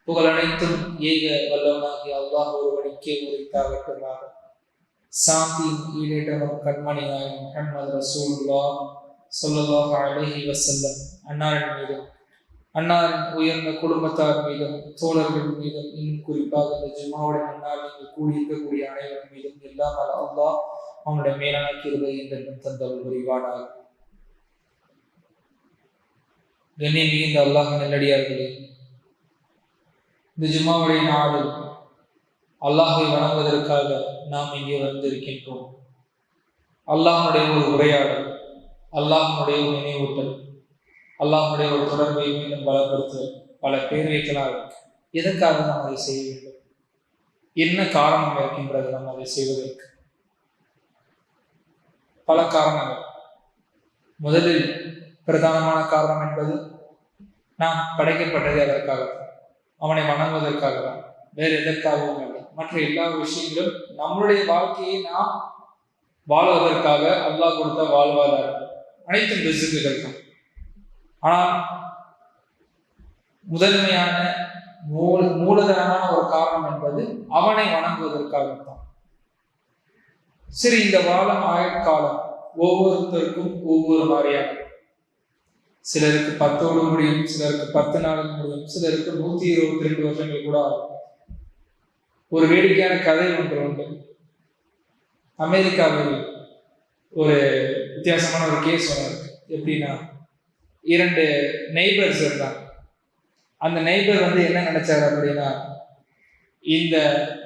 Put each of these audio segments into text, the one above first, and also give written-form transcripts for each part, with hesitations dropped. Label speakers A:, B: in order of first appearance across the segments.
A: புகழனைத்தும் ஏக வல்லவனாகிய அல்லாஹ் ஒருவனுக்கே உரித்தாகட்டுமாக. சாந்தியின் ஈடேற்றமும் கண்மணியாய் முஹம்மது ரசூலுல்லாஹ் ஸல்லல்லாஹு அலைஹி வஸல்லம் அன்னாரின் மீதும், அன்னாரின் உயர்ந்த குடும்பத்தார் மீதும், தோழர்கள் மீதும், இன்னும் குறிப்பாக இந்த ஜும்மாவுடைய நன்னால் நீங்கள் கூடியிருக்கக்கூடிய அனைவரும் மீதும் எல்லாம் அல்லாஹ் அவனுடைய மேலான கிருபை என்றும் தந்தவர் புரிவானாக. கண்ணியம் மிகுந்த அல்லாஹ் நல்லடியார்களே, இந்த ஜும்மாவுடைய நாளில் அல்லாஹை வணங்குவதற்காக நாம் இங்கே வந்திருக்கின்றோம். அல்லாஹனுடைய ஒரு உரையாடல், அல்லாஹனுடைய ஒரு நினைவூட்டல், அல்லாஹனுடைய ஒரு தொடர்பை மீண்டும் பலப்படுத்த பல பேர்வைகளாக எதற்காக நாம் அதை செய்ய வேண்டும், என்ன காரணம் இருக்கின்றது நாம் அதை செய்வதற்கு? பல காரணங்கள். முதலில் பிரதானமான காரணம் என்பது நாம் படைக்கப்பட்டதே அதற்காகத்தான், அவனை வணங்குவதற்காக தான், வேறு எதற்காகவும் இல்லை. மற்ற எல்லா விஷயங்களும் நம்மளுடைய வாழ்க்கையை நாம் வாழ்வதற்காக அல்லாஹ் கொடுத்த வாழ்வாதாரம், அனைத்தும் ரிஸ்க்குகள் தான். ஆனால் முதன்மையான மூலதனமான ஒரு காரணம் என்பது அவனை வணங்குவதற்காகத்தான். சரி, இந்த வாழும் ஆயுட்காலம் ஒவ்வொருத்தருக்கும் ஒவ்வொரு மாதிரியான, சிலருக்கு 10 முடியும், சிலருக்கு 10 நாள் முடியும், சிலருக்கு 122 வருஷங்கள் கூட ஆகும். ஒரு வேடிக்கையான கதை ஒன்று உண்டு. அமெரிக்காவில் ஒரு வித்தியாசமான ஒரு கேஸ் ஒன்று இருக்கு. எப்படின்னா, 2 நெய்பர்ஸ் இருந்தாங்க. அந்த நெய்பர் என்ன நினைச்சாரு அப்படின்னா, இந்த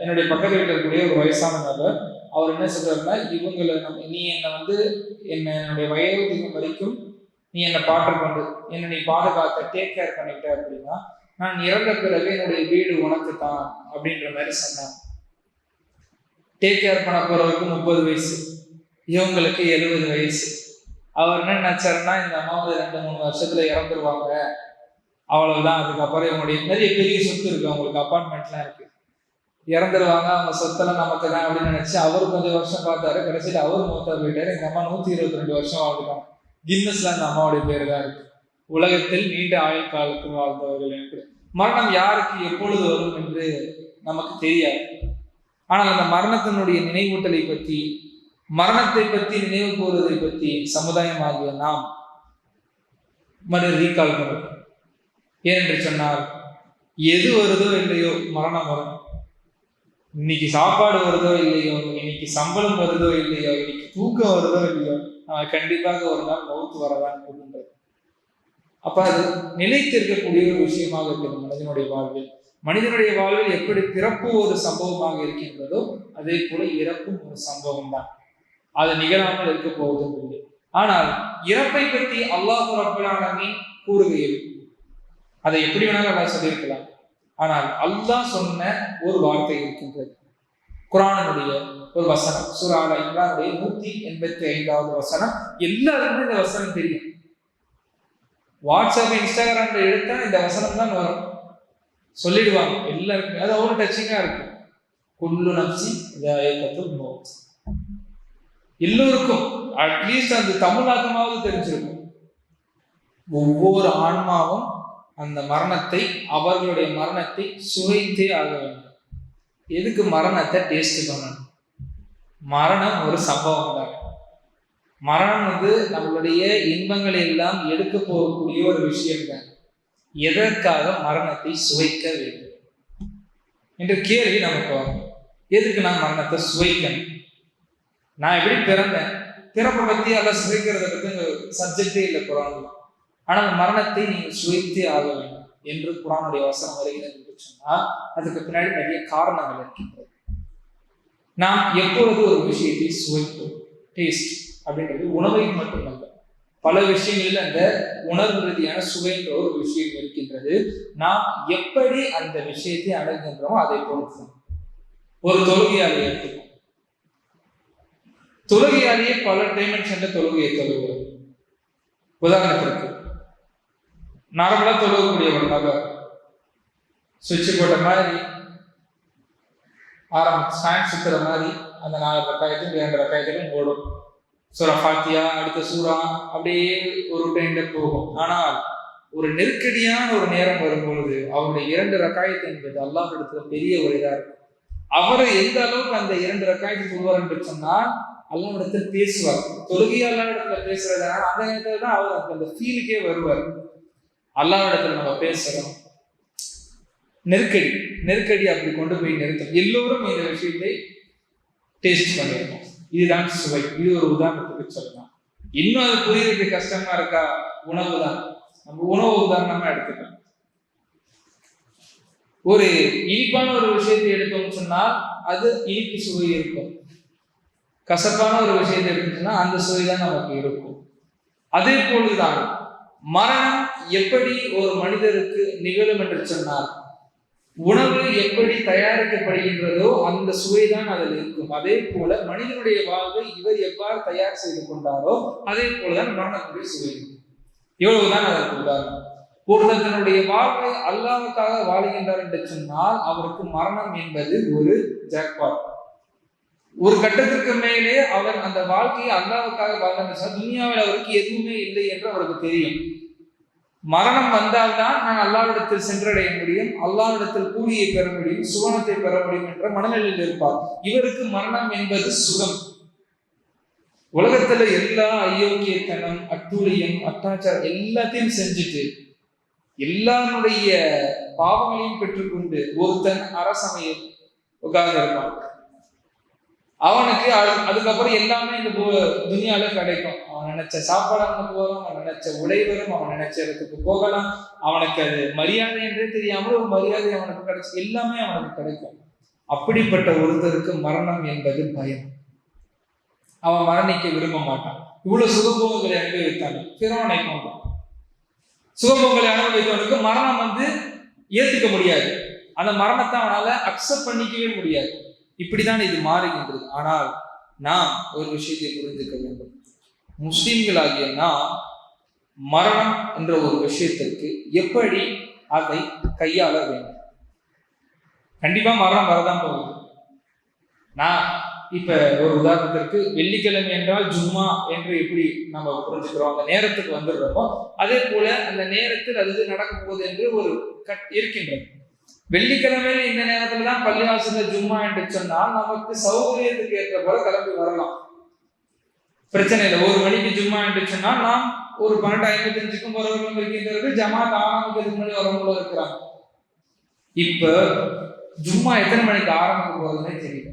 A: என்னுடைய பக்கத்தில் இருக்கக்கூடிய ஒரு வயசான நபர், அவர் என்ன சொல்றாருன்னா, இவங்களை நீ என்னுடைய வயோதிகம் வரைக்கும் நீ என்னை பாட்டுக்கொண்டு என்னை நீ பாதுகாத்த டேக் கேர் பண்ணிட்ட அப்படின்னா, நான் இறந்த பிறகு என்னுடைய வீடு உனக்கு தான் அப்படின்ற மாதிரி சொன்னாங்க. டேக் கேர் பண்ண போறவருக்கு 30 வயசு, இவங்களுக்கு 70 வயசு. அவர் என்ன நினைச்சாருன்னா, இந்த அம்மா 2-3 வருஷத்துல இறந்துருவாங்க, அவ்வளவுதான், அதுக்கப்புறம் இவங்களுடைய நிறைய பெரிய சொத்து இருக்கு, அவங்களுக்கு அப்பார்ட்மெண்ட்லாம் இருக்கு, இறந்துருவாங்க, அவங்க சொத்தெல்லாம் நமக்கு தான் அப்படின்னு நினைச்சு அவர் கொஞ்சம் வருஷம் பார்த்தாரு. கடைசியில் அவர் மூத்தா போயிட்டாரு. எங்க அம்மா 122 வருஷம் வாழ்ந்துட்டாங்க. கின்னஸ்ல அந்த அம்மாவுடைய பேர் தான் இருக்கு, உலகத்தில் நீண்ட ஆயுள் காலத்தில் வாழ்ந்தவர்கள் என்று. மரணம் யாருக்கு எப்பொழுது வரும் என்று நமக்கு தெரியாது. ஆனால் அந்த மரணத்தினுடைய நினைவூட்டலை பற்றி, மரணத்தை பற்றி நினைவு கூறுவதை பற்றி சமுதாயமாகிய நாம் ரீகால் பண்ணுறோம். ஏனென்று சொன்னால், எது வருதோ இல்லையோ மரணம் வரும். இன்னைக்கு சாப்பாடு வருதோ இல்லையோ, இன்னைக்கு சம்பளம் வருதோ இல்லையோ, இன்னைக்கு தூக்கம் வருதோ இல்லையோ, கண்டிப்பாக ஒரு நாள் மவுத்து வரதான் போகின்றது. அப்ப அது நிலைத்திருக்கக்கூடிய ஒரு விஷயமாக இருக்கிறது மனிதனுடைய வாழ்வில். மனிதனுடைய வாழ்வில் எப்படி பிறப்பு ஒரு சம்பவமாக இருக்கின்றதோ, அதே போல இறப்பும் ஒரு சம்பவம் தான். அது நிகழாமல் இருக்க போவதும் இல்லை. ஆனால் இறப்பை பற்றி அல்லாஹ் ரப்பல் ஆலமீன் கூறுகையில் அதை எப்படி வேணாலும் அல்லாஹ் சொல்லியிருக்கலாம். ஆனால் அல்லாஹ் சொன்ன ஒரு வார்த்தை இருக்கின்றது, குர்ஆனுடைய ஒரு வசனம், சூரா ஆல இம்ரானுடைய 185வது வசனம். எல்லாருக்குமே இந்த வசனம் தெரியும். வாட்ஸ்அப், இன்ஸ்டாகிராம்ல எடுத்தா இந்த வசனம் தான் வரும், சொல்லிடுவாங்க எல்லாருக்குமே. அது அவ்வளவு டச்சிங்கா இருக்கு. குல்லு நஃப்ஸி ஸாயிகத்துல் மௌத். எல்லோருக்கும் அட்லீஸ்ட் அந்த தமிழாக்கமாவது தெரிஞ்சிருக்கும். ஒவ்வொரு ஆன்மாவும் அந்த மரணத்தை, அவர்களுடைய மரணத்தை சுவைத்தே ஆக வேண்டும். எதுக்கு மரணத்தை டேஸ்ட் பண்ணணும்? மரணம் ஒரு சம்பவம் தான். மரணம் நம்மளுடைய இன்பங்களை எல்லாம் எடுக்க போகக்கூடிய ஒரு விஷயம் தான். எதற்காக மரணத்தை சுவைக்க வேண்டும் என்ற கேள்வி நமக்கு வரும். எதுக்கு நான் மரணத்தை சுவைக்கணும்? நான் எப்படி பிறந்தேன், பிறப்பை பத்தி எல்லாம் சுவைக்கிறத பத்தி சப்ஜெக்டே இல்லை குர்ஆன்ல. ஆனால் மரணத்தை நீங்கள் சுவைத்தே ஆக வேண்டும் என்று குர்ஆனுடைய வசனம் வருகிறது என்று சொன்னால், அதுக்கு பின்னாடி நிறைய காரணங்கள் இருக்கின்றது. நாம் எப்பொழுது ஒரு விஷயத்தை சுவைப்போம், டேஸ்ட் அப்படின்றது உணவை மட்டுமல்ல, பல விஷயங்களில் அந்த உணர்வு ரீதியான சுவைன்ற ஒரு விஷயம் இருக்கின்றது. நாம் எப்படி அந்த விஷயத்தை அணுகின்றோமோ அதை பொறுத்து. ஒரு தொழுகையாளி எடுத்துக்கோம். தொழுகையாளியே பல டைமென்ஷன்ல தொழுகையை தொழுகிறார். உதாரணத்திற்கு, நார்மலா தொழுகக்கூடிய ஒரு நபர் சுவிட்ச் போட்ட மாதிரி ஃபேன் சுத்துற மாதிரி அந்த 4 ரக்காயத்தும் 2 ரக்காயத்திலும் ஓடும். சூரா ஃபாத்தியா, அடுத்த சூரா, அப்படியே ஒரு டைம்ல போகும். ஆனால் ஒரு நெருக்கடியான ஒரு நேரம் வரும்பொழுது அவருடைய 2 ரக்காயத்து என்பது அல்லாஹ்விடத்துல பெரிய ஒரு இதா இருக்கும். அவரை எந்த அளவுக்கு அந்த 2 ரக்காயத்து சொல்வார் என்று சொன்னால் அல்லாஹ்விடத்தில் பேசுவார். தொழுகையை அல்லாஹ்விடத்துல பேசுறதுனால அந்த நேரத்துல தான் அவர் அந்த ஃபீலுக்கே வருவார். அல்லாஹ்விடத்துல நம்ம பேசுறோம், நெருக்கடி அப்படி கொண்டு போய் நிறுத்தும். எல்லோரும் இந்த விஷயத்தை டேஸ்ட் பண்ணிருக்கோம். இதுதான் சுவை. இது ஒரு உதாரணத்துக்கு சொல்லலாம். இன்னும் அது புரியுறது கஷ்டமா இருக்கா? உணவு தான். நம்ம உணவு உதாரணமா எடுத்துக்கலாம். ஒரு இனிப்பான ஒரு விஷயத்தை எடுத்தோம்னு சொன்னால் அது இனிப்பு சுவை இருக்கும். கசப்பான ஒரு விஷயத்தை எடுத்தோம்னா அந்த சுவை தான் நமக்கு இருக்கும். அதே போலதான் மரணம் எப்படி ஒரு மனிதருக்கு நிகழும் என்று சொன்னால் உணவு எப்படி தயாரிக்கப்படுகின்றதோ அந்த சுவைதான் அதில் இருக்கும். அதே போல மனிதனுடைய வாழ்வை இவர் எவ்வாறு தயார் செய்து கொண்டாரோ அதே போலதான் மரணத்துடைய சுவை. இவ்வளவுதான் அதற்கு உதாரணம். ஒருத்தர் தன்னுடைய வாழ்வை அல்லாஹ்வுக்காக வாழுகின்றார் என்று சொன்னால் அவருக்கு மரணம் என்பது ஒரு ஜாக்பாட். ஒரு கட்டத்திற்கு மேலே அவர் அந்த வாழ்க்கையை அல்லாஹ்வுக்காக வாழ்ந்தார். துனியாவில் அவருக்கு எதுவுமே இல்லை என்று அவருக்கு தெரியும். மரணம் வந்தால்தான் நான் அல்லாஹ்விடத்தில் சென்றடைய முடியும், அல்லாஹ்விடத்தில் கூலியை பெற முடியும், சுவனத்தை பெற முடியும் என்ற மனநிலையில் இருப்பார். இவருக்கு மரணம் என்பது சுகம். உலகத்துல எல்லா அயோக்கியத்தனம், அட்டூழியம், அட்டாச்சாரம் எல்லாத்தையும் செஞ்சுட்டு எல்லாருடைய பாவங்களையும் பெற்றுக்கொண்டு ஒருத்தன் அரசமையில் உட்கார்ந்து இருப்பான். அவனுக்கு அதுக்கப்புறம் எல்லாமே இந்த துனியால கிடைக்கும். அவன் நினைச்ச சாப்பாடு அவனுக்கு வரும், அவன் நினைச்ச உடை வரும், அவன் நினைச்ச இடத்துக்கு போகலாம். அவனுக்கு அது மரியாதை என்றே தெரியாமல் ஒரு மரியாதை அவனுக்கு கிடைச்சு எல்லாமே அவனுக்கு கிடைக்கும். அப்படிப்பட்ட ஒருத்தருக்கு மரணம் என்பது பயம். அவன் மரணிக்க விரும்ப மாட்டான். இவ்வளவு சுகபோகங்களை அனுபவித்தாங்க. பிறவனை கொண்டான். சுகபோகங்களை அனுபவித்தவனுக்கு மரணம் ஏத்துக்க முடியாது. அந்த மரணத்தை அவனால அக்செப்ட் பண்ணிக்கவே முடியாது. இப்படிதான் இது மாறுகின்றது. ஆனால் நாம் ஒரு விஷயத்தை புரிந்துக்க வேண்டும். முஸ்லிம்களாகிய நாம் மரணம் என்ற ஒரு விஷயத்திற்கு எப்படி அதை கையாள வேண்டும்? கண்டிப்பா மரணம் வரதான் போகுது. நான் இப்ப ஒரு உதாரணத்திற்கு வெள்ளிக்கிழமை என்றால் ஜும்மா என்று எப்படி நம்ம புரிஞ்சுக்கிறோம், அந்த நேரத்துக்கு வந்துடுறோமோ அதே போல அந்த நேரத்தில் அது நடக்க போகுது என்று ஒரு இருக்கின்றது. வெள்ளிக்கிழமையில இந்த நேரத்துல தான் பள்ளிவாசல்ல ஜும்மா என்று சொன்னால் நமக்கு சௌகரியத்துக்கு ஏற்ற போல கிளம்பி வரலாம், பிரச்சனை இல்லை. 1 மணிக்கு ஜும்மா என்று சொன்னால் நாம் ஒரு 12:55க்கும் வரவங்களும் இருக்கின்றது, ஜமாத் ஆரம்பிக்கிறதுக்கு முன்னாடி வரவங்களும் இருக்கிறாங்க. இப்ப ஜும்மா எத்தனை மணிக்கு ஆரம்பிக்க போறதுன்னே தெரியல.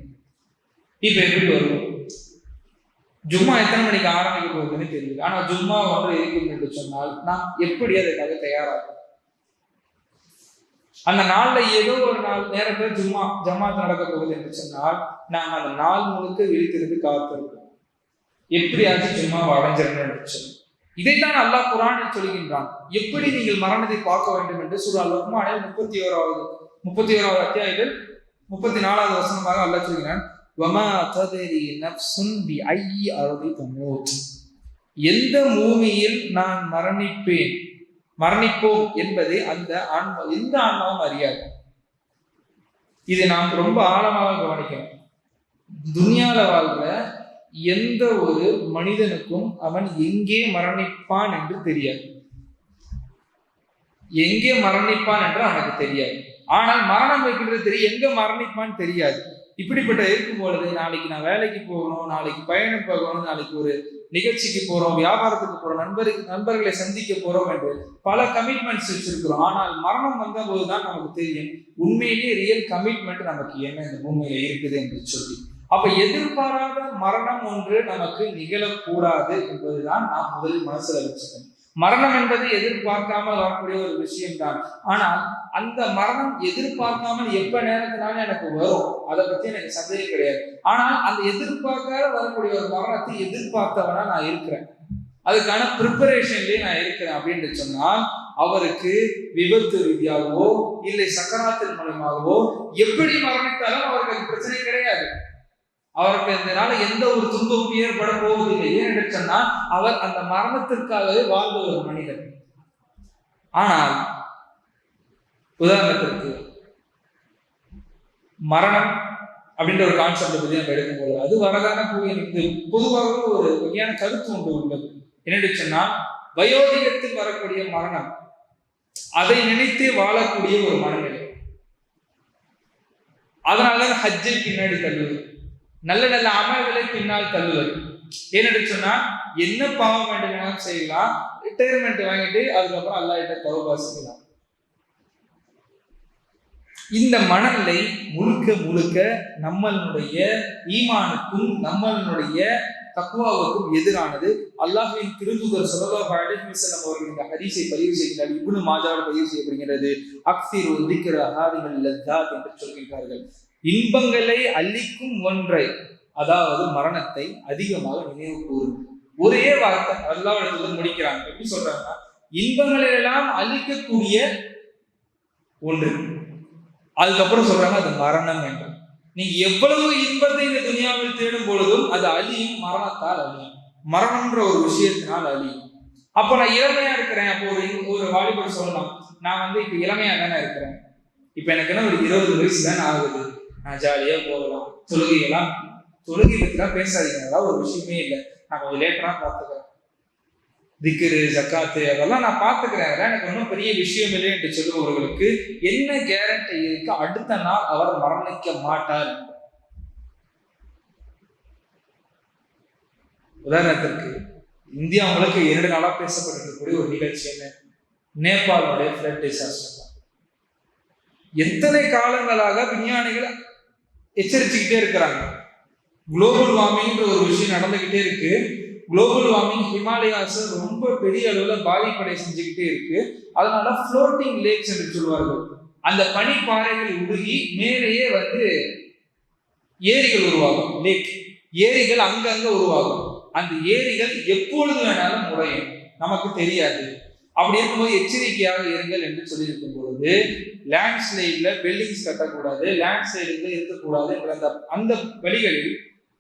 A: இப்ப எப்படி வருவோம்? ஜும்மா எத்தனை மணிக்கு ஆரம்பிக்க போகுதுன்னு தெரியல. ஆனா ஜும்மா இருக்கும் என்று சொன்னால் நாம் எப்படி அதுக்காக தயாராகும்? அந்த நாள்ல ஏதோ ஒரு நாள் நேரத்துல ஜமாத் நடக்க போகுது என்று சொன்னால் நாம் அந்த நாள் முழுக்க விழித்திருந்து காத்திருக்கோம். எப்படியாச்சும் ஜும்மா அடைஞ்சிடணும் சொல்லி இதைத்தான் அல்லாஹ் குர்ஆனில் சொல்கின்றான். எப்படி நீங்கள் மரணத்தை பார்க்க வேண்டும் என்று சூரா லுக்மானில் 31வது அத்தியாயத்தில் 34வது வசனமாக அல்லாஹ் சொல்கிறான். வமா ததரி நஃப்சுன் பிஐயி அர்தி தமூத். எந்த பூமியில் நான் மரணிப்போம் என்பதை அந்த எந்த ஆன்மாவும் அறியாது. இதை நாம் ரொம்ப ஆழமாக கவனிக்கணும். துனியால வாழ்ற எந்த ஒரு மனிதனுக்கும் அவன் எங்கே மரணிப்பான் என்று தெரியாது. எங்கே மரணிப்பான் என்று அவனுக்கு தெரியாது. ஆனால் மரணம் வைக்கிறது தெரியும், எங்க மரணிப்பான்னு தெரியாது. இப்படிப்பட்ட இருக்கும் பொழுது நாளைக்கு நான் வேலைக்கு போகணும், நாளைக்கு பயணம் போகணும், நாளைக்கு ஒரு நிகழ்ச்சிக்கு போறோம், வியாபாரத்துக்கு போறோம், நண்பர்களை சந்திக்க போறோம் என்று பல கமிட்மெண்ட்ஸ் வச்சிருக்கிறோம். ஆனால் மரணம் வந்த போதுதான் நமக்கு தெரியும் உண்மையிலேயே ரியல் கமிட்மெண்ட் நமக்கு என்ன இந்த பூமியில இருக்குது என்று சொல்லி. அப்ப எதிர்பாராத மரணம் ஒன்று நமக்கு நிகழக்கூடாது என்பதுதான் நாம் முதலில் மனசுல வச்சுக்கணும். மரணம் என்பது எதிர்பார்க்காமல் வரக்கூடிய ஒரு விஷயம்தான். ஆனால் அந்த மரணம் எதிர்பார்க்காமல் எப்ப நேரத்தினாலும் எனக்கு வரும், அதை பத்தி எனக்கு சந்தேகம் கிடையாது. ஆனால் அந்த எதிர்பார்க்காத வரக்கூடிய ஒரு மரணத்தை எதிர்பார்த்தவனா நான் இருக்கிறேன், அதுக்கான ப்ரிப்பரேஷன்லயே நான் இருக்கிறேன் அப்படின்னு சொன்னால் அவருக்கு விபத்து ரீதியாகவோ இல்லை சக்கராத்தின் மூலமாகவோ எப்படி மரணித்தாலும் அவருக்கு அது பிரச்சனை கிடையாது. அவருக்கு இதனால எந்த ஒரு துன்பமும் ஏற்பட போவதில்லை. ஏன் என்று சொன்னால் அவர் அந்த மரணத்திற்காகவே வாழ்ந்த ஒரு மனிதன். ஆனால் உதாரணத்திற்கு மரணம் அப்படின்ற ஒரு கான்செப்ட் பத்தி நம்ம எடுக்கும்போது அது வரதான பொதுவாக ஒரு வகையான கருத்து ஒன்று உள்ளது. என்னென்று சொன்னால் வயோதிகத்தில் வரக்கூடிய மரணம் அதை நினைத்தே வாழக்கூடிய ஒரு மனநிலை. அதனாலதான் ஹஜ்ஜை பின்னாடி தள்ளுவது, நல்ல நல்ல அமல்களை பின்னால் தள்ளுவது. ஏன்னு சொன்னா என்ன பாவம் வேண்டுமானாலும் செய்யலாம், ரிட்டையர்மெண்ட் வாங்கிட்டு அதுக்கப்புறம் அல்லாஹ்கிட்ட தௌபா செய்யலாம். இந்த மனநிலை முழுக்க முழுக்க நம்மளுடைய ஈமானுக்கும் நம்மளுடைய தக்வாவுக்கும் எதிரானது. அல்லாஹ்வின் திருத்தூதர் ஸல்லல்லாஹு அலைஹி வஸல்லம் அவர்கள் இந்த ஹதீஸை பதிவு செய்கிறார். இப்னு மாஜாவில் பதிவு செய்யப்படுகிறது. அக்ஸிரு திக்ர ஹாதிமல் லத்தாத் என்று சொல்கிறார்கள். இன்பங்களை அளிக்கும் ஒன்றை, அதாவது மரணத்தை அதிகமாக நினைவு கூறும். ஒரே வார்த்தை அல்லாஹ் முடிக்கிறாங்க. எப்படி சொல்றாங்கன்னா, இன்பங்களை எல்லாம் அழிக்கக்கூடிய ஒன்று. அதுக்கப்புறம் சொல்றாங்க அது மரணம் என்று. நீங்க எவ்வளவு இன்பத்தை இந்த துனியாவில் தேடும் பொழுதும் அது அழியும், மரணத்தால் அழியும். மரணம்ன்ற ஒரு விஷயத்தினால் அழியும். அப்போ நான் இளமையா இருக்கிறேன். அப்போ ஒரு வாலிபர் சொல்லலாம், நான் இப்ப இளமையா தானே இருக்கிறேன், இப்ப எனக்கு என்ன ஒரு 20 வயசு தானே ஆகுது, நான் ஜாலியா போகலாம், தொழுகை பத்திலாம் பேசாதீங்க, அதெல்லாம் ஒரு விஷயமே இல்லை, நான் கொஞ்சம் லேட்டரா பார்த்துக்கிறேன், திக்ரு ஜக்காத்து அதெல்லாம் நான் பார்த்துக்கிறேன், அதெல்லாம் எனக்கு ஒன்றும் பெரிய விஷயம் இல்லை என்று சொல்லுபவர்களுக்கு என்ன கேரண்டி இருக்கு அடுத்த நாள் அவர் மரணிக்க மாட்டார்? உதாரணத்திற்கு இந்தியா முழுக்க 2 நாளா பேசப்பட்டிருக்கக்கூடிய ஒரு நிகழ்ச்சி என்ன, நேபாளுடைய ஃப்ளட் டிசாஸ்டர். எத்தனை காலங்களாக விஞ்ஞானிகள் எச்சரிச்சுக்கிட்டே இருக்கிறாங்க. குளோபல் வார்மிங்ன்ற ஒரு விஷயம் நடந்துகிட்டே இருக்கு. குளோபல் வார்மிங் ஹிமாலயாஸ் ரொம்ப பெரிய அளவுல பாதிப்படை செஞ்சுக்கிட்டே இருக்கு. அதனால ஃப்ளோட்டிங் லேக்ஸ் என்று சொல்வார்கள். அந்த பனிப்பாறைகள் உருகி மேலேயே ஏரிகள் உருவாகும். லேக் ஏரிகள் அங்கங்க உருவாகும். அந்த ஏரிகள் எப்பொழுது வேணாலும் முறையும், நமக்கு தெரியாது. அப்படி இருக்கும்போது எச்சரிக்கையாக இருங்கள் என்று சொல்லியிருக்கும் பொழுது, லேண்ட்ஸ்லைட்ல பில்டிங்ஸ் கட்டக்கூடாது, லேண்ட்ஸ்லைடுல இருக்கக்கூடாது என்ற அந்த வழிகளில்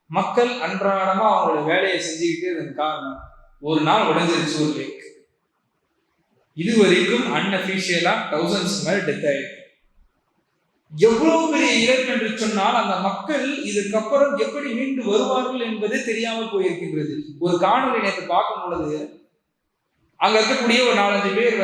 A: மக்கள் அன்றாடமா அவங்களோட வேலையை செஞ்சுக்கிட்டே இருந்த காரணம் ஒரு நாள் உடைஞ்சிருச்சு ஒரு லேக். இது வரைக்கும் அன்அஃபிஷியலா தௌசண்ட்ஸ் மேல டெத் ஆயிருக்கு. எவ்வளவு பெரிய இழப்பு என்று சொன்னால் அந்த மக்கள் இதுக்கப்புறம் எப்படி மீண்டு வருவார்கள் என்பது தெரியாமல் போயிருக்கின்றது. ஒரு காணொலி நேற்று பார்க்கும் பொழுது அங்க இருக்கக்கூடிய ஒரு 4-5 பேர்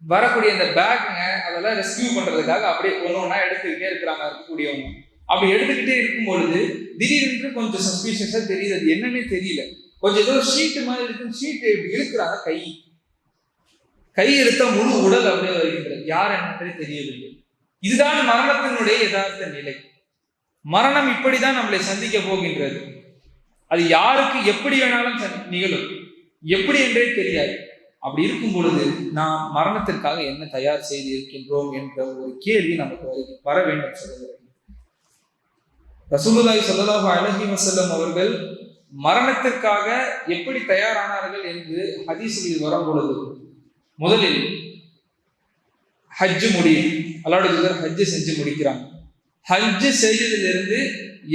A: வரக்கூடிய அந்த பேக்குங்க அதெல்லாம் ரெஸ்கியூ பண்றதுக்காக அப்படியே ஒன்னொன்னா எடுத்துக்கிட்டே இருக்கிறாங்க. இருக்கக்கூடியவங்க அப்படி எடுத்துக்கிட்டே இருக்கும் பொழுது திடீரென்று கொஞ்சம் சஸ்பீஷியஸா தெரியுது, அது என்னன்னே தெரியல. கொஞ்சம் ஏதோ ஷீட்டு மாதிரி இருக்கு, ஷீட் இப்படி இழுக்கிறாங்க, கை எடுத்தா முழு உடல் அப்படியே வருகின்றது, யார் என்னன்றே தெரியவில்லை. இதுதான் மரணத்தினுடைய யதார்த்த நிலை. மரணம் இப்படிதான் நம்மளை சந்திக்க போகின்றது. அது யாருக்கு எப்படி வேணாலும் நிகழும், எப்படி என்றே தெரியாது. அப்படி இருக்கும் பொழுது நாம் மரணத்திற்காக என்ன தயார் செய்து இருக்கின்றோம் என்ற ஒரு கேள்வி நமக்கு வர வேண்டும். சொல்லுங்கள், ரசூலுல்லாஹி ஸல்லல்லாஹு அலைஹி வஸல்லம் அவர்கள் மரணத்திற்காக எப்படி தயாரானார்கள் என்று ஹதீஸில் வரும் பொழுது, முதலில் ஹஜ்ஜு முடியும், அல்லாஹ்வுடைய தூதர் ஹஜ்ஜு செஞ்சு முடிக்கிறாங்க. ஹஜ்ஜு செய்ததிலிருந்து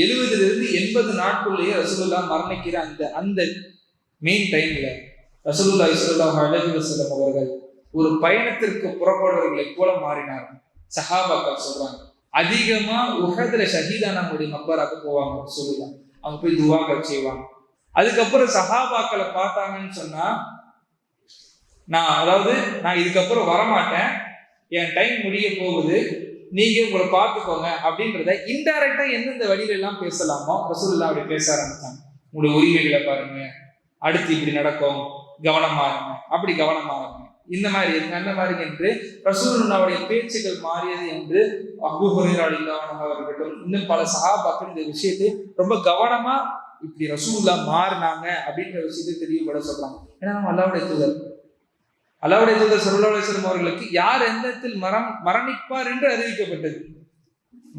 A: 70 80 நாட்குள்ளேயே ரசூலுல்லாஹ் மரணிக்கிற அந்த மெயின் டைம்ல ரசூலுல்லாஹி ஸல்லல்லாஹு அலைஹி வஸல்லம் அவர்கள் ஒரு பயணத்திற்கு புறப்படுவர்களை போல மாறினார்கள். சஹாபாக்கள் சொல்றாங்க, அதிகமா உஹதுல ஷஹீதான நம்முடைய மக்பராக்கு போவாங்க ரசூலுல்லாஹ், அவங்க போய் துஆக்கள் செய்வாங்க. அதுக்கப்புறம் சஹாபாக்களை பார்த்தாங்கன்னு சொன்னா, நான் இதுக்கப்புறம் வரமாட்டேன், என் டைம் முடிய போகுது, நீங்க உங்களை பார்த்துக்கோங்க அப்படின்றத இன்டைரக்டா எந்தெந்த வழியில எல்லாம் பேசலாமோ ரசூலுல்லாஹ் அப்படி பேச ஆரம்பிச்சாங்க. உங்களுடைய உரிமைகளை பாருங்க, அடுத்து இப்படி நடக்கும், கவனமா இருங்க, அப்படி கவனமா இருங்க, இந்த மாதிரி அந்த மாதிரி என்று ரசூலுல்லாஹ்வுடைய பேச்சுகள் மாறியது என்று அபூ ஹுரைரா ரலியல்லாஹு அன்ஹு அவர்களும் இன்னும் பல சஹாபாக்கள் இந்த விஷயத்தை ரொம்ப கவனமா இப்படி ரசூலுல்லாஹ் மாறினாங்க அப்படின்ற விஷயத்தை தெரியப்பட சொல்றாங்க. ஏன்னா நம்ம அல்லாஹ்வுடைய தூதர் ஸல்லல்லாஹு அலைஹி வஸல்லம் அவர்களுக்கு யார் எந்த இடத்தில் மரணிப்பார் என்று அறிவிக்கப்பட்டது.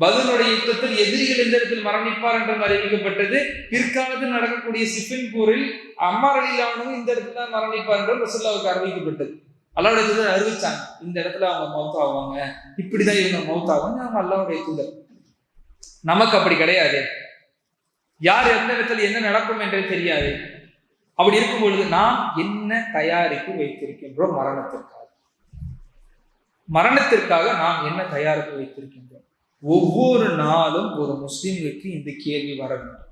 A: பத்ருடைய யுத்தத்தில் எதிரிகள் எந்த இடத்தில் மரணிப்பார் என்றும் அறிவிக்கப்பட்டது. பிற்காலத்தில் நடக்கக்கூடிய சிஃபின் போரில் அம்மார் ரலியல்லாஹு அன்ஹு இந்த இடத்துல தான் மரணிப்பார் என்றும் ரசூலுல்லாஹ்வுக்கு அறிவிக்கப்பட்டது. அல்லாஹ்வுடைய தூதர் அறிவிச்சாங்க, இந்த இடத்துல அவங்க மௌத் ஆவாங்க, இப்படிதான் இவங்க மௌத் ஆவாங்க. அவங்க அல்லாஹ்வுடைய தூதர். நமக்கு அப்படி கிடையாது, யார் எந்த இடத்துல என்ன நடக்கும் என்றே தெரியாது. அப்படி இருக்கும் பொழுது நாம் என்ன தயாரிப்பு வைத்திருக்கின்றோம்? மரணத்திற்காக நாம் என்ன தயாரிப்பு வைத்திருக்கின்றோம்? ஒவ்வொரு நாளும் ஒரு முஸ்லிம்களுக்கு இந்த கேள்வி வர வேண்டும்.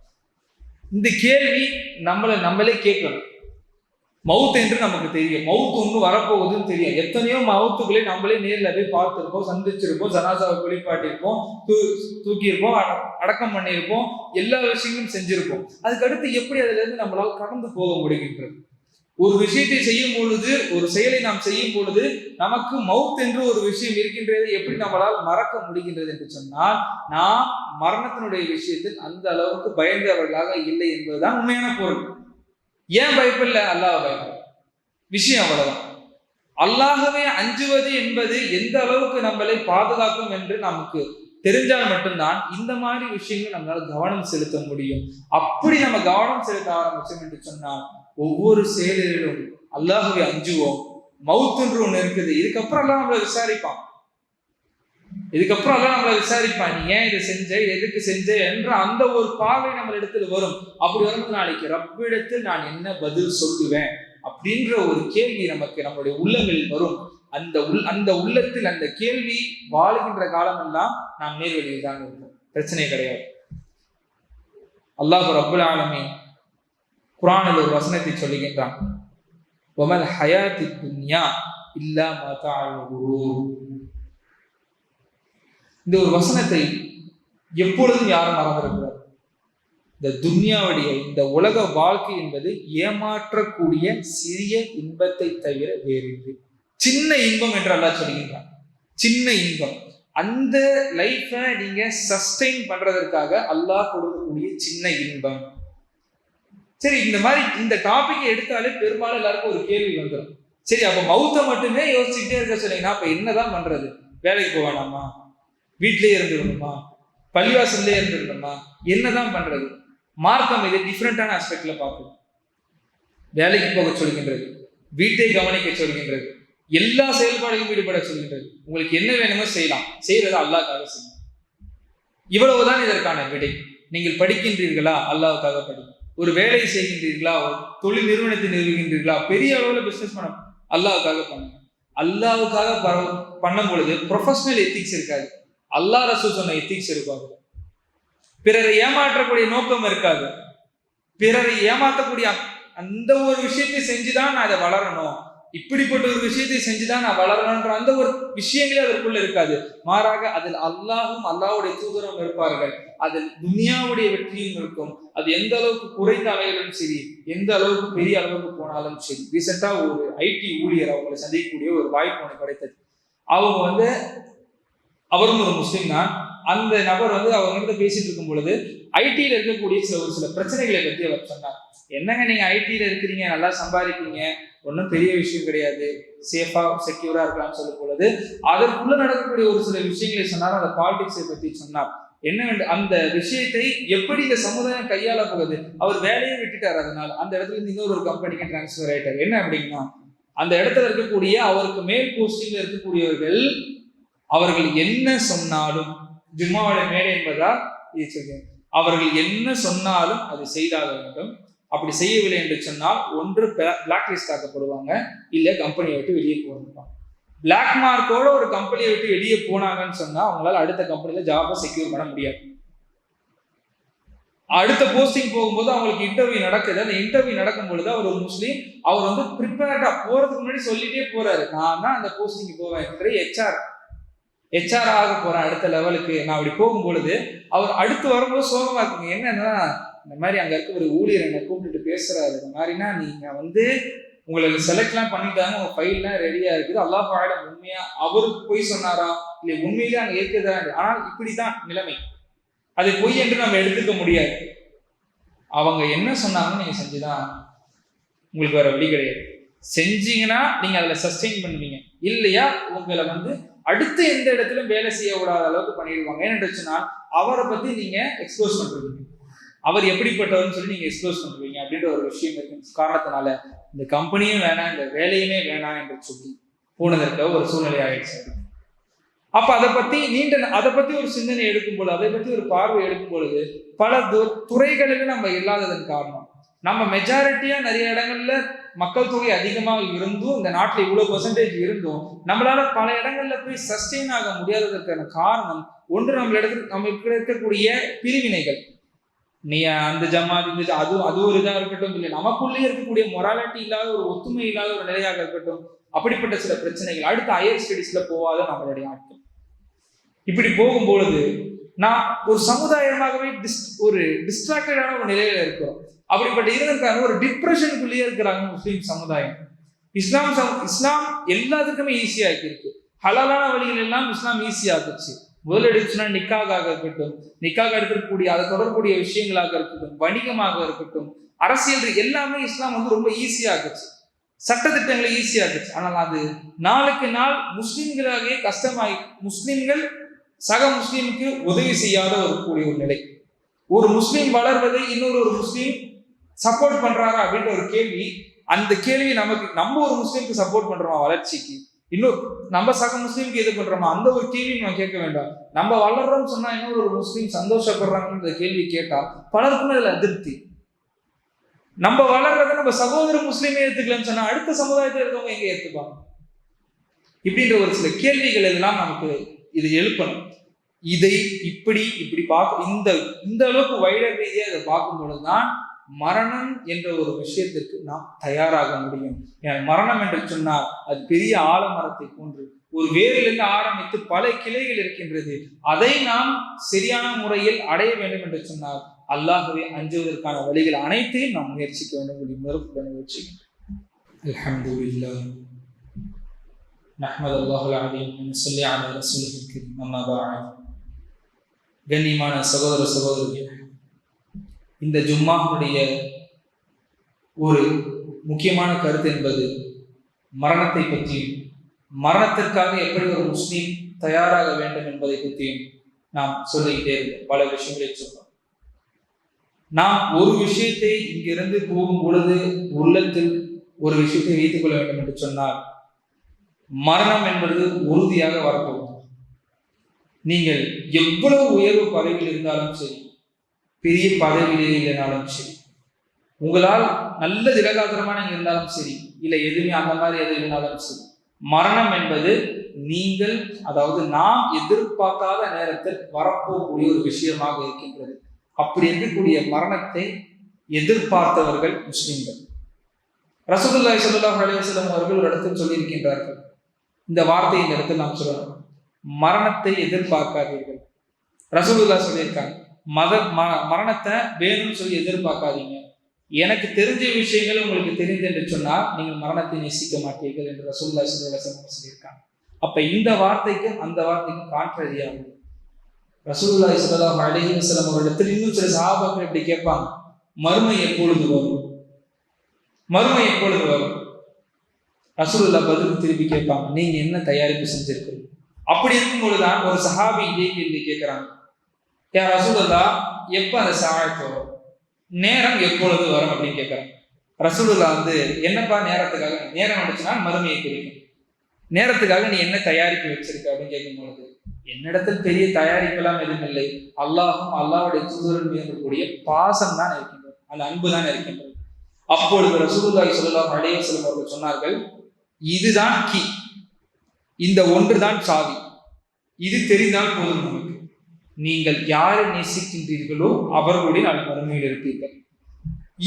A: இந்த கேள்வி நம்மளே கேட்கணும். மவுத் என்று நமக்கு தெரியும், மவுத் ஒன்று வரப்போகுதுன்னு தெரியும். எத்தனையோ மவுத்துக்களை நம்மளே நேரில் போய் பார்த்துருப்போம், சந்திச்சிருப்போம், ஜனாசாவை குளிப்பாட்டியிருப்போம், தூக்கியிருப்போம், அடக்கம் பண்ணியிருப்போம், எல்லா விஷயங்களும் செஞ்சிருப்போம். அதுக்கடுத்து எப்படி அதுல இருந்து நம்மளால் கடந்து போக முடிகின்றது? ஒரு விஷயத்தை செய்யும் பொழுது, ஒரு செயலை நாம் செய்யும் பொழுது நமக்கு மவுத் என்று ஒரு விஷயம் இருக்கின்றது, எப்படி நம்மளால் மறக்க முடிகின்றது என்று சொன்னால், நாம் மரணத்தினுடைய விஷயத்தில் அந்த அளவுக்கு பயந்தவர்களாக இல்லை என்பதுதான் உண்மையான பொருள். ஏன் பயப்படல? அல்லாஹ் பயப்பட விஷயம் அவ்வளவுதான். அல்லாஹவே அஞ்சுவது என்பது எந்த அளவுக்கு நம்மளை பாதுகாக்கும் என்று நமக்கு தெரிஞ்சால் மட்டும்தான் இந்த மாதிரி விஷயங்கள் நம்மளால கவனம் செலுத்த முடியும். அப்படி நம்ம கவனம் செலுத்த ஆரம்பிச்சோம் என்று சொன்னால் ஒவ்வொரு செயலிலும் அல்லாஹ்வை அஞ்சுவோம். மவுத்துன்று ஒண்ணு இருக்குது, இதுக்கப்புறம் எல்லாம் நம்மளை விசாரிப்பான். இதுக்கப்புறம் எல்லாம் நம்மளை விசாரிப்பான், நீ ஏன் இதை செஞ்ச, எதுக்கு செஞ்ச என்ற அந்த ஒரு பார்வை நம்ம இடத்துல வரும். அப்படி வரும்போது நாளைக்கு ரப்பிடத்தில் நான் என்ன பதில் சொல்லுவேன் அப்படின்ற ஒரு கேள்வி நமக்கு நம்மளுடைய உள்ளங்களில் வரும். அந்த உள்ளத்தில் அந்த கேள்வி வாழுகின்ற காலமெல்லாம் நாம் நேர்வழியில் தான் இருக்கும், பிரச்சனை கிடையாது. அல்லாஹ் ரப்புல் ஆலமீன் குர்ஆனில் ஒரு வசனத்தை சொல்லுகின்றான், வமல் ஹயாத்தி துன்யா இல்லா மதாஉல் குரூர். இந்த ஒரு வசனத்தை எப்பொழுதும் யாரும் மறந்திருக்கிறார். இந்த துன்யாவுடைய இந்த உலக வாழ்க்கை என்பது ஏமாற்றக்கூடிய சிறிய இன்பத்தை தவிர வேறில்லை. சின்ன இன்பம் என்று அல்லாஹ் சொல்கின்றான், சின்ன இன்பம். அந்த லைஃபை நீங்க சஸ்டெயின் பண்றதற்காக அல்லாஹ் கொடுக்கக்கூடிய சின்ன இன்பம். சரி, இந்த மாதிரி இந்த டாபிக் எடுத்தாலே பெரும்பாலும் எல்லாருக்கும் ஒரு கேள்வி வந்துடும். சரி, அப்ப மவுத்தை மட்டுமே யோசிச்சுட்டே இருக்க சொன்னீங்கன்னா அப்ப என்னதான் பண்றது? வேலைக்கு போக வேணாமா? வீட்டிலேயே இருந்துடணுமா? பள்ளிவாசல்லே இருந்துடணுமா? என்னதான் பண்றது? மார்க்கம் இதை டிஃப்ரெண்டான ஆஸ்பெக்ட்ல பார்க்கணும். வேலைக்கு போக சொல்கின்றது, வீட்டை கவனிக்க சொல்கின்றது, எல்லா செயல்பாடுகளும் ஈடுபட சொல்கின்றது. உங்களுக்கு என்ன வேணுமோ செய்யலாம், செய்யறது அல்லாஹ்வுக்காக செய்யணும். இவ்வளவுதான் இதற்கான விடை. நீங்கள் படிக்கின்றீர்களா? அல்லாஹ்வுக்காக படிங்க. ஒரு வேலை செய்கின்றீர்களா? ஒரு தொழில் நிறுவனத்தை நிறுவுகின்றீர்களா? பெரிய அளவுல பிசினஸ் பண்ண அல்லாஹ்வுக்காக பண்ணுங்க. அல்லாஹ்வுக்காக பண்ணும் பொழுது ப்ரொஃபஷனல் எத்திக்ஸ் இருக்காது, அல்லாஹ் ரசூல் சொன்ன எத்திக்ஸ் இருக்காது. பிறரை ஏமாற்றக்கூடிய நோக்கம் இருக்காது. பிறரை ஏமாற்றக்கூடிய அந்த ஒரு விஷயத்தை செஞ்சுதான் நான் அதை வளரணும், இப்படிப்பட்ட ஒரு விஷயத்தை செஞ்சுதான் நான் வளரணும்ன்ற அந்த ஒரு விஷயங்களே அதற்குள்ள இருக்காது. மாறாக அதில் அல்லாஹும் அல்லாஹ்வுடைய தூதரும் இருப்பார்கள், அதில் துனியாவுடைய வெற்றியும் இருக்கும். அது எந்த அளவுக்கு குறைந்த அளவிலும் சரி, எந்த அளவுக்கு பெரிய அளவுக்கு போனாலும் சரி. ரீசெண்டா ஒரு ஐடி ஊழியர் அவங்களை சந்திக்கக்கூடிய ஒரு வாய்ப்பு ஒன்று கிடைத்தது. அவங்க அவரும் ஒரு முஸ்லீம் தான். அந்த நபர் அவங்க பேசிட்டு இருக்கும் பொழுது ஐடியில இருக்கக்கூடிய சில பிரச்சனைகளை பற்றி அவர் சொன்னார். என்னங்க நீங்க ஐடியில இருக்கிறீங்க, நல்லா சம்பாதிப்பீங்க, ஒன்றும் பெரிய விஷயம் கிடையாது, சேஃபா செக்யூரா இருக்கலாம்னு சொல்லும் பொழுது அதற்குள்ள நடக்கக்கூடிய ஒரு சில விஷயங்களை சொன்னார். அந்த பாலிடிக்ஸை பற்றி சொன்னார். என்ன அந்த விஷயத்தை எப்படி இந்த சமுதாயம் கையாள போகுது. அவர் வேலையை விட்டுட்டார், அதனால அந்த இடத்துல இருந்து இன்னொரு கம்பெனிக்கு டிரான்ஸ்பர் ஆயிட்டார். என்ன அப்படின்னா, அந்த இடத்துல இருக்கக்கூடிய அவருக்கு மேல் போஸ்டிங்ல இருக்கக்கூடியவர்கள் அவர்கள் என்ன சொன்னாலும், ஜும்மாவோட மேடை என்பதால் இது சொல்கிறேன், அவர்கள் என்ன சொன்னாலும் அது செய்தாக வேண்டும். அப்படி செய்யவில்லை என்று சொன்னால் ஒன்று பிளாக் லிஸ்ட் ஆக்கப்படுவாங்க, இல்லை கம்பெனியை விட்டு வெளியே போகணும். பிளாக் மார்க்கோட ஒரு கம்பெனியை விட்டு வெளியே போனாங்கன்னு சொன்னா அவங்களால அடுத்த கம்பெனில ஜாபை செக்யூர் பண்ண முடியாது. அடுத்த போஸ்டிங் போகும்போது அவங்களுக்கு இன்டர்வியூ நடக்குது. அந்த இன்டர்வியூ நடக்கும் பொழுது அவர் ஒரு முஸ்லீம், அவர் ப்ரிப்பேர்டா போறதுக்கு முன்னாடி சொல்லிட்டே போறாரு, நான் தான் அந்த போஸ்டிங் போவேன், ஹெச்ஆர் ஆக போறேன் அடுத்த லெவலுக்கு. நான் அப்படி போகும் பொழுது அவர் அடுத்து வரும்போது சோகமா இருக்குங்க. என்னன்னா, இந்த மாதிரி அங்க இருக்க ஒரு ஊழியர் என்னை கூப்பிட்டு பேசுறாரு, இந்த மாதிரினா நீங்க உங்களுக்கு செலக்ட்லாம் பண்ணிட்டாங்க, உங்க ஃபைல்லாம் ரெடியா இருக்குது, அல்லாஹ் ஆயிடம் உண்மையா அவருக்கு பொய் சொன்னாரா இல்லை உண்மையிலே அங்க இருக்குதா? ஆனால் இப்படிதான் நிலைமை, அதை பொய் என்று நம்ம எடுத்துக்க முடியாது. அவங்க என்ன சொன்னாங்கன்னு நீங்க செஞ்சுதான், உங்களுக்கு வேற வழி கிடையாது. செஞ்சீங்கன்னா நீங்க அதுல சஸ்டெயின் பண்ணுவீங்க, இல்லையா உங்களை அடுத்து எந்த இடத்திலும் வேலை செய்ய விடாத அளவுக்கு பண்ணிடுவாங்க. ஏன்னு சொன்னால் அவரை பத்தி நீங்க எக்ஸ்போஸ் பண்றீங்க, அவர் எப்படிப்பட்டவர்னு சொல்லி நீங்க எக்ஸ்போஸ் பண்றீங்க அப்படின்ற ஒரு விஷயம் இருக்கு. காரணத்தினால இந்த கம்பெனியும் வேணாம், இந்த வேலையுமே வேணாம் என்று சொல்லி போனதற்காக ஒரு சூழ்நிலை ஆயிடுச்சு. அப்ப அதை பத்தி ஒரு சிந்தனை எடுக்கும் பொழுது, அதை பத்தி ஒரு பார்வை எடுக்கும் பொழுது பல துறைகளிலும் நம்ம இல்லாததன் காரணம், நம்ம மெஜாரிட்டியா நிறைய இடங்கள்ல மக்கள் தொகை அதிகமாக இருந்தும், இந்த நாட்டில் இவ்வளவு பெர்சன்டேஜ் இருந்தும் நம்மளால பல இடங்கள்ல போய் சஸ்டெயின் ஆக முடியாததற்கான காரணம் ஒன்று, நம்மளுக்கு இருக்கக்கூடிய பிரிவினைகள். நீ அந்த ஜமாத் இந்த அது ஒரு இதாக இருக்கட்டும், இல்லை நமக்குள்ளே இருக்கக்கூடிய மொராலிட்டி இல்லாத ஒரு ஒத்துமை இல்லாத ஒரு நிலையாக இருக்கட்டும், அப்படிப்பட்ட சில பிரச்சனைகள் அடுத்த ஹையர் ஸ்டடீஸ்ல போகாத நம்மளுடைய ஆட்கள். இப்படி போகும்பொழுது நான் ஒரு சமுதாயமாகவே ஒரு டிஸ்ட்ராக்டடான ஒரு நிலையில இருக்கிறோம். அப்படிப்பட்ட இருந்திருக்காங்க, ஒரு டிப்ரெஷனுக்குள்ளேயே இருக்கிறாங்க முஸ்லீம் சமுதாயம். இஸ்லாம் எல்லாத்துக்குமே ஈஸியா இருக்கு. ஹலாலான வழிகள் எல்லாம் இஸ்லாம் ஈஸியாக்குச்சு. முதல் எடுத்துச்சுன்னா நிக்காக இருக்கட்டும், நிக்காக எடுக்கக்கூடிய அதை தொடர்புடைய விஷயங்களாக இருக்கட்டும், வணிகமாக இருக்கட்டும், அரசியல் எல்லாமே இஸ்லாம் வந்து ரொம்ப ஈஸியாக்குச்சு. சட்டத்திட்டங்களை ஈஸியாக்குச்சு. ஆனால் அது நாளுக்கு நாள் முஸ்லிம்களாகவே கஷ்டமாயி, முஸ்லிம்கள் சக முஸ்லீமுக்கு உதவி செய்யாத கூடிய ஒரு நிலை. ஒரு முஸ்லீம் வளர்வதை இன்னொரு முஸ்லீம் சப்போர்ட் பண்றாரா அப்படின்ற ஒரு கேள்வி. அந்த கேள்வி நமக்கு, நம்ம ஒரு முஸ்லீமுக்கு சப்போர்ட் பண்றோமா வளர்ச்சிக்கு, இன்னும் நம்ம சக முஸ்லீமுக்கு எது பண்றோமா அந்த ஒரு கேள்வி நம்ம கேட்க வேண்டாம். நம்ம வளர்றோம்னு சொன்னா இன்னொரு முஸ்லீம் சந்தோஷப்படுறாங்கன்ற கேள்வி கேட்டா பலருக்குமே அதுல அதிருப்தி. நம்ம வளர்றத நம்ம சகோதர முஸ்லீமே ஏத்துக்கலன்னு சொன்னா அடுத்த சமுதாயத்தில் இருக்கவங்க எங்க ஏத்துப்பாங்க? இப்படின்ற ஒரு சில கேள்விகள் எல்லாம் நமக்கு இது எழுப்பணும். இதை இப்படி பார்க்க இந்த அளவுக்கு வைடர் ரீதியாக இதை பார்க்கும் பொழுதுதான் மரணம் என்ற ஒரு விஷயத்திற்கு நாம் தயாராக முடியும். மரணம் என்று சொன்னால் அது பெரிய ஆலமரத்தை போன்று ஒரு வேரிலிருந்து ஆரம்பித்து பல கிளைகள் இருக்கின்றது. அதை நாம் சரியான முறையில் அடைய வேண்டும் என்று சொன்னால் அல்லாஹ்வை அஞ்சுவதற்கான வழிகள் அனைத்தையும் நாம் முயற்சிக்க வேண்டும். முயற்சிக்கின்றோம். அல்ஹம்துலில்லாஹ் நஹ்மதுல்லாஹுல் அலீம் ஸல்லி அலா ரசூலில் கரீம். அம்மா பஅத். கண்ணியமான சகோதர சகோதரிகளே, இந்த ஜும்மாவுடைய ஒரு முக்கியமான கருத்து என்பது மரணத்தை பற்றியும், மரணத்திற்காக எப்படி ஒரு முஸ்லீம் தயாராக வேண்டும் என்பதை பற்றியும் நாம் சொல்லிக்கிட்டே இருக்கோம். பல விஷயங்களை சொல்றோம். நாம் ஒரு விஷயத்தை இங்கிருந்து போகும் பொழுது உள்ளத்தில் ஒரு விஷயத்தை வைத்துக் கொள்ள வேண்டும் என்று சொன்னால், மரணம் என்பது உறுதியாக வரப்போகும். நீங்கள் எவ்வளவு உயர்வு பதவியில் இருந்தாலும் சரி, பெரிய பதவியிலே இல்லைனாலும் சரி, உங்களால் நல்ல திலகாத்திரமா நீங்க இருந்தாலும் சரி, இல்லை எதுவுமே அந்த மாதிரி எது இருந்தாலும் சரி, மரணம் என்பது நீங்கள், அதாவது நாம் எதிர்பார்க்காத நேரத்தில் வரப்போகக்கூடிய ஒரு விஷயமாக இருக்கின்றது. அப்படி இருக்கக்கூடிய மரணத்தை எதிர்பார்த்தவர்கள் முஸ்லிம்கள். ரசூலுல்லாஹி ஸல்லல்லாஹு அலைஹி வஸல்லம் அவர்கள் ஒரு இடத்தில் சொல்லியிருக்கின்றார்கள். இந்த வார்த்தை இந்த இடத்தில் நாம் சொல்லணும். மரணத்தை எதிர்பார்க்காதீர்கள். ரசூலுல்லாஹ் சொல்லியிருக்காங்க, மரணத்தை வேணும்னு சொல்லி எதிர்பார்க்காதீங்க. எனக்கு தெரிஞ்ச விஷயங்கள் உங்களுக்கு தெரிந்து என்று சொன்னால் நீங்கள் மரணத்தை நேசிக்க மாட்டீர்கள் என்று ரசூலுல்லாஹி ஸல்லல்லாஹு அலைஹி வஸல்லம் சொல்லியிருக்காங்க. அப்ப இந்த வார்த்தைக்கும் அந்த வார்த்தைக்கும் கான்ட்ரரியாகும். ரசூலுல்லாஹி ஸல்லல்லாஹு அலைஹி வஸல்லம் அவர்களிடத்தில் இன்னும் சில சஹாபாக்கள் இப்படி கேட்பாங்க, மறுமை எப்பொழுது வரும், மறுமை எப்பொழுது வரும்? ரசூலுல்லாஹ் பதில் திருப்பி கேட்பாங்க, நீங்க என்ன தயாரிப்பு செஞ்சிருக்கீங்க? அப்படி இருக்கும்பொழுதுதான் ஒரு சஹாபி இதே கேள்வி கேட்கிறாங்க, யா ரசூலுல்லாஹ், எப்ப அந்த சாயத்து வரும், நேரம் எப்பொழுது வரும் அப்படின்னு கேட்கிறாங்க. ரசூலுல்லாஹ் வந்து, என்னப்பா நேரத்துக்காக, நேரம் வந்துச்சுன்னா மறுமையை குறிக்கும், நேரத்துக்காக நீ என்ன தயாரிப்பு வச்சிருக்க அப்படின்னு கேட்கும் பொழுது, என்னிடத்தில் பெரிய தயாரிப்பெல்லாம் எதுவும் இல்லை, அல்லாஹும் அல்லாஹ்வுடைய தூதரின் மீது இருக்கக்கூடிய பாசம் தான் இருக்கின்றது, அந்த அன்பு தான் இருக்கின்றது. அப்பொழுது ரசூலுல்லாஹி ஸல்லல்லாஹு அலைஹி வஸல்லம் அவர்கள் சொன்னார்கள், இதுதான் கீ, இந்த ஒன்றுதான் சாவி, இது தெரிந்தால் போதும் நமக்கு. நீங்கள் யாரை நேசிக்கின்றீர்களோ அவர்களுடைய நாள் மறுமையில் இருப்பீர்கள்.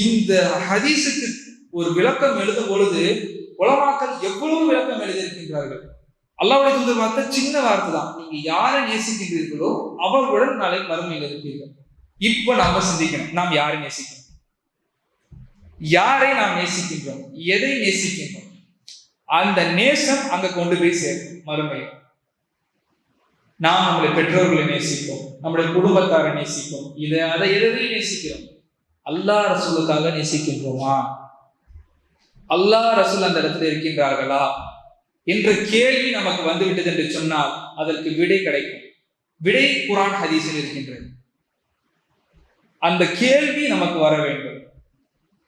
A: இந்த ஹதீஸுக்கு ஒரு விளக்கம் எழுதும் பொழுது உலமாக்கள் எவ்வளவு விளக்கம் எழுதியிருக்கின்றார்கள். அல்லாஹ்வுடைய தூதர் வார்த்தை சின்ன வார்த்தை தான், நீங்க யாரை நேசிக்கின்றீர்களோ அவர்களுடன் நாளை மறுமையில் இருப்பீர்கள். இப்ப நம்ம சிந்திக்கணும், நாம் யாரை நேசிக்கணும், யாரை நாம் நேசிக்கின்றோம், எதை நேசிக்கின்றோம், அந்த நேசம் அங்க கொண்டு போய் சேரும் மறுமையில். நாம் நம்முடைய பெற்றோர்களை நேசிப்போம், நம்முடைய குடும்பத்தாரை நேசிப்போம், அதை எதையும் நேசிக்கிறோம். அல்லாஹ் ரசூலுக்காக நேசிக்கின்றோமா, அல்லாஹ் ரசூல் அந்த இடத்துல இருக்கின்றார்களா என்ற கேள்வி நமக்கு வந்துவிட்டது என்று சொன்னால் அதற்கு விடை கிடைக்கும். விடை குர்ஆன் ஹதீஸில் இருக்கின்றது. அந்த கேள்வி நமக்கு வர வேண்டும்.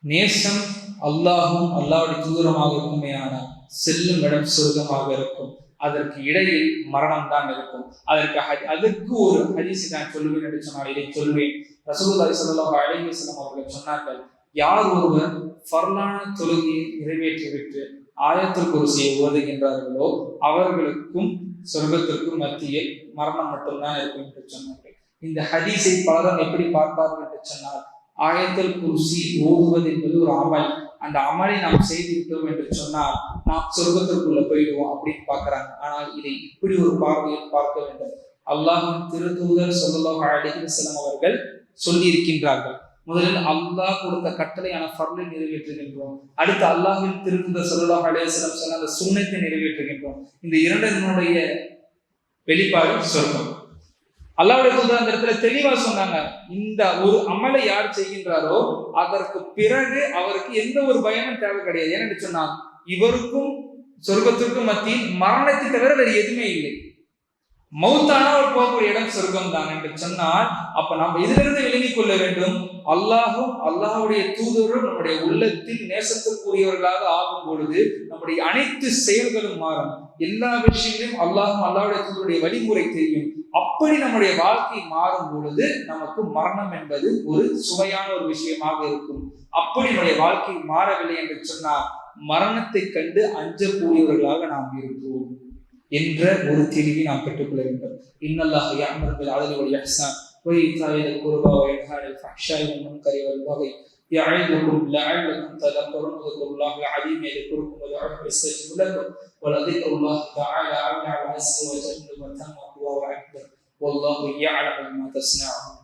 A: நேசம் அல்லாஹும் அல்லாஹ்வுடைய தூதரமாக இருக்குமேயான செல்லும் இடம் சொர்க்கமாக இருக்கும். அதற்கு இடையில் மரணம் தான் இருக்கும். அதற்கு ஒரு ஹதீஸ் நான் சொல்லுவேன் என்று சொன்னால் இதை சொல்வேன். ரசூலுல்லாஹி ஸல்லல்லாஹு அலைஹி வஸல்லம் அவர்கள் சொன்னார்கள், யார் ஒருவர் ஃபர்லான தொழுகையை நிறைவேற்றிவிட்டு ஆயத்துல் குர்சியை ஓதுகின்றார்களோ அவர்களுக்கும் சொர்க்கத்திற்கும் மத்தியில் மரணம் மட்டும்தான் இருக்கும் என்று சொன்னார்கள். இந்த ஹதீஸை பலரும் எப்படி பார்ப்பார்கள் என்று சொன்னால், ஆயத்தல் குர்சி ஓதுவது என்பது ஒரு அமல். அந்த அமலை நாம் செய்து விட்டோம் என்று சொன்னால் நாம் சொர்க்கத்திற்குள்ள போயிடுவோம் அப்படின்னு பார்க்கிறாங்க. ஆனால் இதை இப்படி ஒரு பார்வையில் பார்க்க வேண்டும். அல்லாஹ்வின் திருத்தூதர் ஸல்லல்லாஹு அலைஹி வஸல்லம் அவர்கள் சொல்லி இருக்கின்றார்கள். முதலில் அல்லாஹ் கொடுத்த கட்டளையான ஃபர்லை நிறைவேற்றுகின்றோம். அடுத்து அல்லாஹ்வின் திருத்தூதர் ஸல்லல்லாஹு அலைஹி வஸல்லம் சொன்ன அந்த சுன்னத்தை நிறைவேற்றுகின்றோம். இந்த இரண்டினுடைய வெளிப்பாடு சொர்க்கம். அல்லாஹ்வுடைய தூதர் அந்த இடத்துல தெளிவா சொன்னாங்க, இந்த ஒரு அமலை யார் செய்கின்றாரோ அதற்கு பிறகு அவருக்கு எந்த ஒரு பயமும் தேவை கிடையாது. ஏன்னு சொன்னால் இவருக்கும் சொர்க்கத்திற்கும் மத்தியில் மரணத்தை தவிர வேறு எதுவுமே இல்லை. மௌத்தான ஒரு போகக்கூடிய இடம் சொர்க்கம் தான் என்று சொன்னால், அப்ப நம்ம இதிலிருந்து விளங்கிக் கொள்ள வேண்டும், அல்லாஹும் அல்லாஹுடைய தூதரும் நம்முடைய உள்ளத்தில் நேசத்திற்குரியவர்களாக ஆகும் பொழுது நம்முடைய அனைத்து செயல்களும் மாறும். எல்லா விஷயங்களையும் அல்லாஹும் அல்லாஹுடைய தூதருடைய வழிமுறை தெரியும். அப்படி நம்முடைய வாழ்க்கை மாறும் பொழுது நமக்கு மரணம் என்பது ஒரு சுவையான ஒரு விஷயமாக இருக்கும். அப்படி நம்முடைய வாழ்க்கை மாறவில்லை என்று சொன்னால் மரணத்தை கண்டு அஞ்சக்கூடியவர்களாக நாம் இருப்போம் என்ற ஒரு தெளிவை நாம் பெற்றுக்கொள்ள வேண்டும். இன்னல்லாஹ் யஅமுரு பில் அத்லி வல் இஹ்சான் வ ஈதாஇ தில் குர்பா வ யன்ஹா அனில் ஃபஹ்ஷாஇ வல் முன்கரி வல் பகி யஇதுக்கும் லஅல்லக்கும் ததக்கரூன் வذ்குருல்லாஹல் அலீம் யذ்குருக்கும் வதுஊஹு யஸ்தஜிப் லக்கும் வ லذிக்ருல்லாஹி தஆலா அஅலா வ அஸ்ஸ வ ஜல்ல வ தம்ம வ அக்பர் வல்லாஹு யஅலமு மா தஸ்னஊன்.